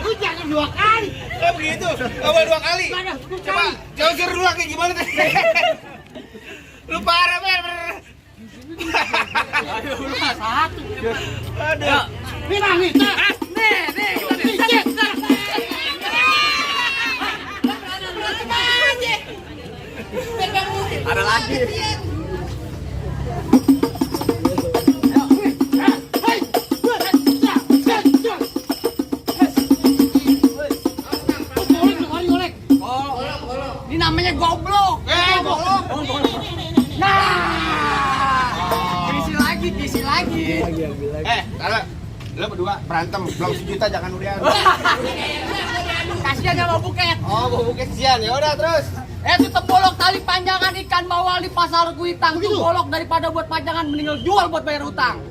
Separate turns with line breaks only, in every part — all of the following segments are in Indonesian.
Lu jangan 2 kali.
Oh begitu, nggak boleh 2 kali. Coba, coba suruh dulu kayak gimana tadi? Lu parah men.
Ayo lu satu.
Aduh.
Nih bang, nih.
Ada lagi.
Ini namanya goblok.
Goblok.
Nah, diisi lagi.
Kalau lo berdua berantem, belum sejuta jangan urian.
Kasihan sama buket.
Oh, mau buket sian. Ya udah terus.
Itu tebolok tali panjangan ikan bawali pasar kuitang. Itu bolok daripada buat panjangan mendingan jual buat bayar utang.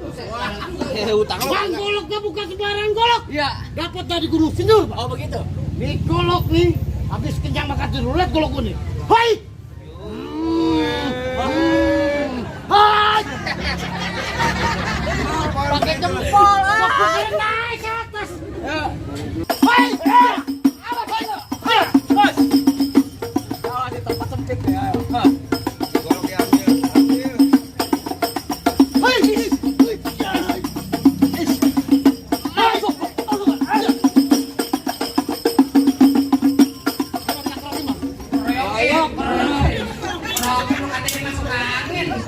Utang lo.
Bang, goloknya bukan sembarang golok. Iya. Dapat dari Gunung Sindur.
Oh begitu.
Nih golok nih. Habis kenyang makan telur, lihat golok gue nih. Hai. Hai. Pakai jempol. Naik ke atas. Hai. Di tempat sempit ya.
Golok diambil.
Hai.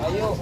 Ayo.